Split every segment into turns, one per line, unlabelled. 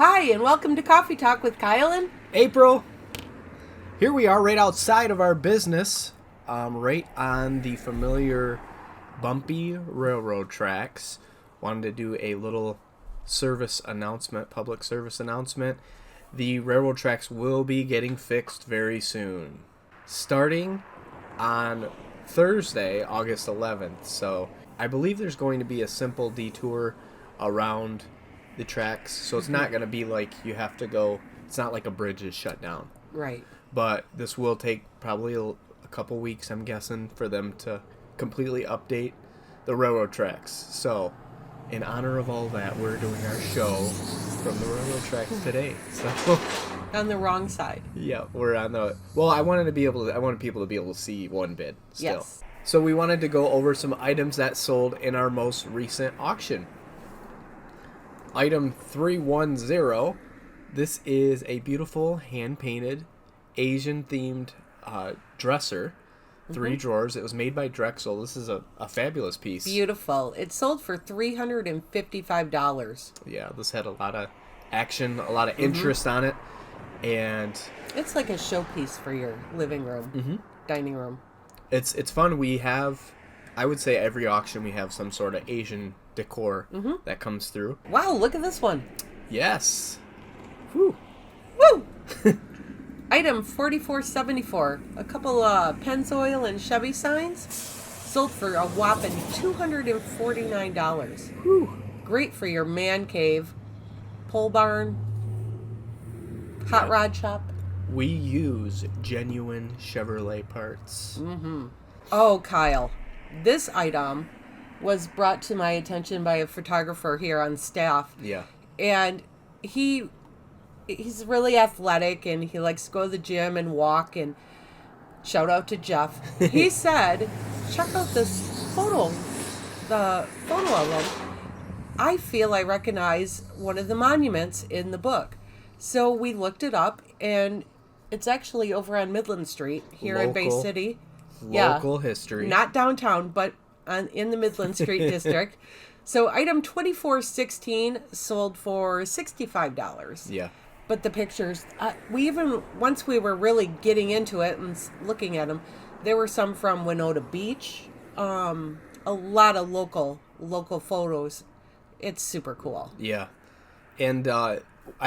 Hi, and welcome to Coffee Talk with Kyle and
April. Here we are right outside of our business, right on the familiar bumpy railroad tracks. Wanted to do a little public service announcement. The railroad tracks will be getting fixed very soon, starting on Thursday, August 11th. So I believe there's going to be a simple detour around the tracks, so it's not going to be like you have to go. It's not like a bridge is shut down.
Right.
But this will take probably a couple weeks, I'm guessing, for them to completely update the railroad tracks. So, in honor of all that, we're doing our show from the railroad tracks today. So,
On the wrong side.
yeah, we're on the. Well, I wanted people to be able to see one bid still.
Yes.
So we wanted to go over some items that sold in our most recent auction. Item 310. This is a beautiful hand-painted Asian-themed dresser. 3 drawers. It was made by Drexel. This is a fabulous piece.
Beautiful. It sold for $355.
Yeah, this had a lot of action, a lot of interest on it. And
It's like a showpiece for your living room, dining room.
it's fun. We have, I would say every auction we have some sort of Asian decor that comes through.
Wow, look at this one.
Yes. Whew.
Woo! Item 4474. A couple Pennzoil and Chevy signs. Sold for a whopping $249.
Whew.
Great for your man cave, pole barn, hot rod shop.
We use genuine Chevrolet parts.
Oh, Kyle, this item was brought to my attention by a photographer here on staff.
Yeah.
And he's really athletic and he likes to go to the gym and walk, and shout out to Jeff. He said, check out this photo, the photo album. I feel I recognize one of the monuments in the book. So we looked it up, and it's actually over on Midland Street here in Bay
Local.
City.
Local history.
Not downtown, but in the Midland Street district. So item 2416 sold for $65.
Yeah.
But the pictures, once we were really getting into it and looking at them, there were some from Winona Beach. A lot of local photos. It's super cool.
Yeah. And I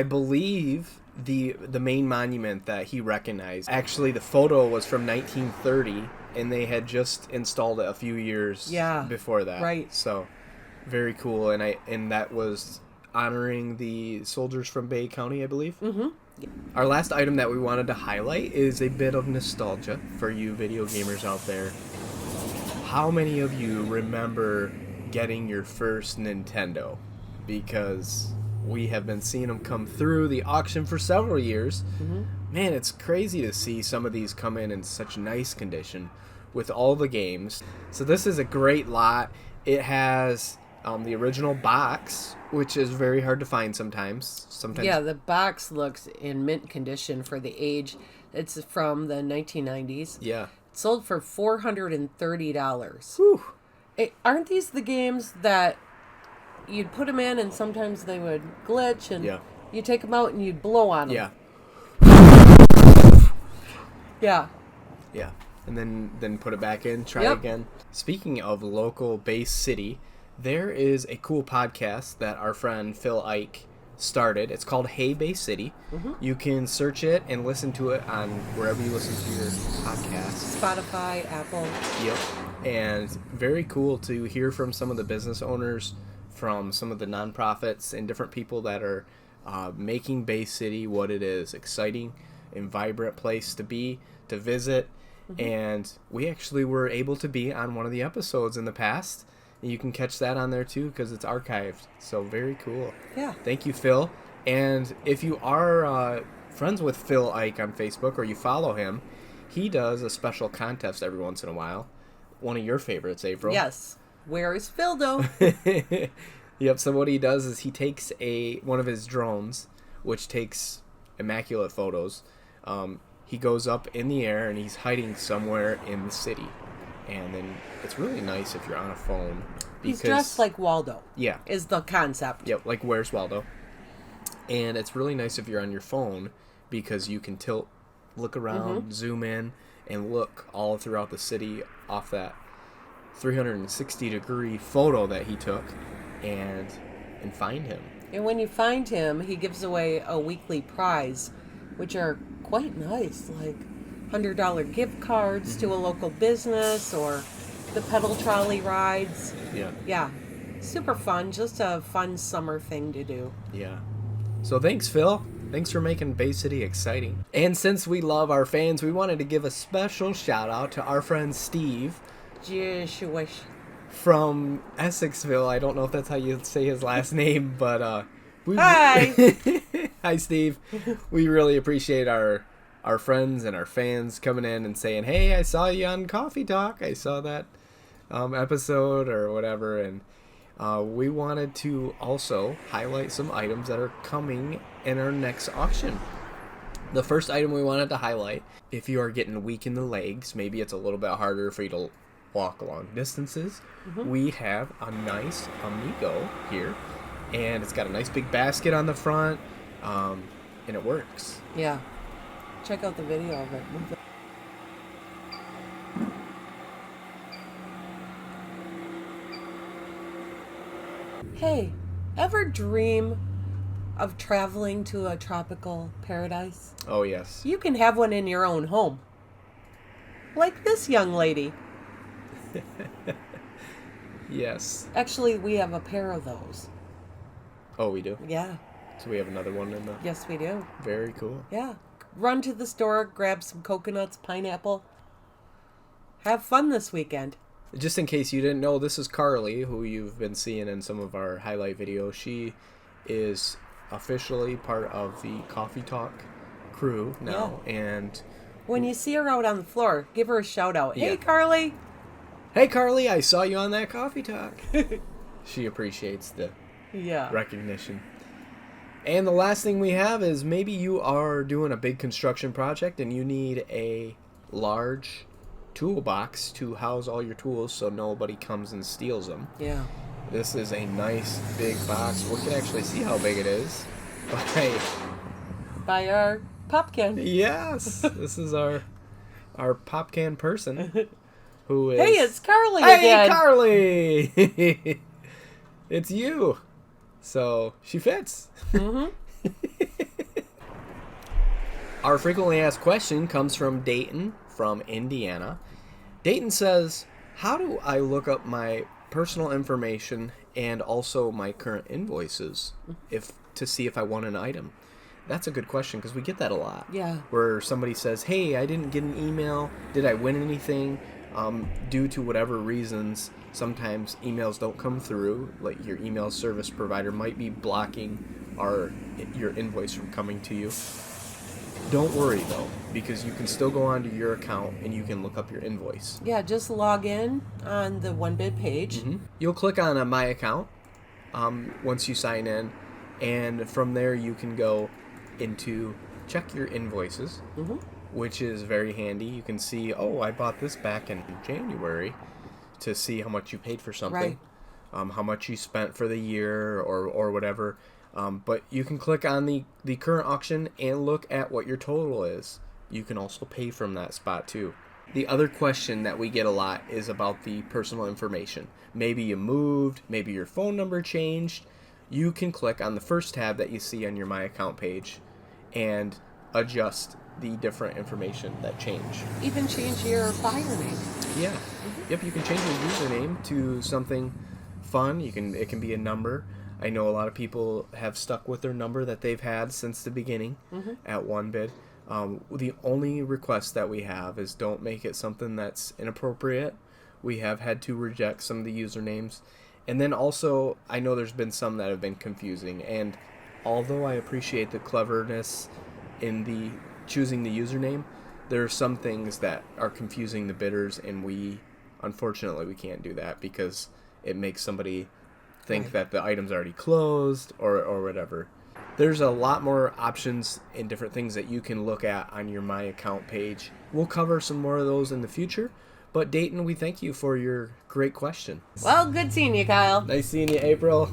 believe the main monument that he recognized, actually the photo was from 1930, and they had just installed it a few years before that.
Right.
So very cool. And that was honoring the soldiers from Bay County, I believe. Our last item that we wanted to highlight is a bit of nostalgia for you video gamers out there. How many of you remember getting your first Nintendo? Because we have been seeing them come through the auction for several years. Man, it's crazy to see some of these come in such nice condition with all the games. So this is a great lot. It has the original box, which is very hard to find sometimes.
Yeah, the box looks in mint condition for the age. It's from the 1990s.
Yeah.
It sold for $430.
Whew.
Aren't these the games that you'd put them in and sometimes they would glitch, and you take them out and you'd blow on them?
Yeah.
Yeah.
Yeah. And then put it back in, try again. Speaking of local Bay City, there is a cool podcast that our friend Phil Ike started. It's called Hey Bay City. You can search it and listen to it on wherever you listen to your podcasts.
Spotify, Apple.
Yep. And very cool to hear from some of the business owners, from some of the nonprofits and different people that are making Bay City what it is. Exciting and vibrant place to be, to visit. And we actually were able to be on one of the episodes in the past. And you can catch that on there too because it's archived. So very cool.
Yeah.
Thank you, Phil. And if you are friends with Phil Ike on Facebook or you follow him, he does a special contest every once in a while. One of your favorites, April.
Yes. Where is Phildo?
Yep. So what he does is he takes one of his drones, which takes immaculate photos. He goes up in the air and he's hiding somewhere in the city. And then it's really nice if you're on a phone.
He's dressed like Waldo.
Yeah.
Is the concept.
Yep, like Where's Waldo. And it's really nice if you're on your phone because you can look around, zoom in, and look all throughout the city off that 360-degree photo that he took and find him.
And when you find him, he gives away a weekly prize, which are quite nice, like $100 gift cards to a local business or the pedal trolley rides.
Yeah.
Yeah. Super fun. Just a fun summer thing to do.
Yeah. So thanks, Phil. Thanks for making Bay City exciting. And since we love our fans, we wanted to give a special shout out to our friend Steve.
Jewish.
From Essexville. I don't know if that's how you say his last name, but
Hi!
Hi, Steve. We really appreciate our friends and our fans coming in and saying, hey, I saw you on Coffee Talk. I saw that episode or whatever, and we wanted to also highlight some items that are coming in our next auction. The first item we wanted to highlight, if you are getting weak in the legs, maybe it's a little bit harder for you to walk long distances, we have a nice Amigo here, and it's got a nice big basket on the front, and it works.
Yeah. Check out the video of it. Hey, ever dream of traveling to a tropical paradise?
Oh, yes.
You can have one in your own home. Like this young lady.
Yes.
Actually, we have a pair of those.
Oh, we do?
Yeah.
So we have another one in the...
Yes, we do.
Very cool.
Yeah. Run to the store, grab some coconuts, pineapple. Have fun this weekend.
Just in case you didn't know, this is Carly, who you've been seeing in some of our highlight videos. She is officially part of the Coffee Talk crew now, and...
When you see her out on the floor, give her a shout out. Hey,
Yeah.
Carly!
Hey, Carly, I saw you on that Coffee Talk. She appreciates the
Yeah.
recognition. And the last thing we have is maybe you are doing a big construction project and you need a large toolbox to house all your tools so nobody comes and steals them.
Yeah.
This is a nice big box. We can actually see how big it is.
By our popkin.
Yes, this is our pop can person who is...
Hey, it's Carly
Hey,
again.
Carly! It's you. So, she fits. Our frequently asked question comes from Dayton from Indiana. Dayton says, how do I look up my personal information and also my current invoices to see if I won an item? That's a good question because we get that a lot.
Yeah.
Where somebody says, hey, I didn't get an email. Did I win anything? Due to whatever reasons, sometimes emails don't come through. Like your email service provider might be blocking your invoice from coming to you. Don't worry though, because you can still go onto your account and you can look up your invoice.
Yeah, just log in on the OneBid page.
You'll click on My Account once you sign in, and from there you can go into Check Your Invoices, which is very handy. You can see, oh, I bought this back in January, to see how much you paid for something, how much you spent for the year or whatever. But you can click on the current auction and look at what your total is. You can also pay from that spot too. The other question that we get a lot is about the personal information. Maybe you moved, maybe your phone number changed. You can click on the first tab that you see on your My Account page and adjust the different information that change.
Even change your file name.
Yeah. Yep, you can change your username to something fun. It can be a number. I know a lot of people have stuck with their number that they've had since the beginning at OneBid. The only request that we have is don't make it something that's inappropriate. We have had to reject some of the usernames. And then also, I know there's been some that have been confusing. And although I appreciate the cleverness in the choosing the username, there are some things that are confusing the bidders, and unfortunately, we can't do that because it makes somebody think that the item's already closed or whatever. There's a lot more options and different things that you can look at on your My Account page. We'll cover some more of those in the future. But Dayton, we thank you for your great question.
Well, good seeing you, Kyle.
Nice seeing you, April.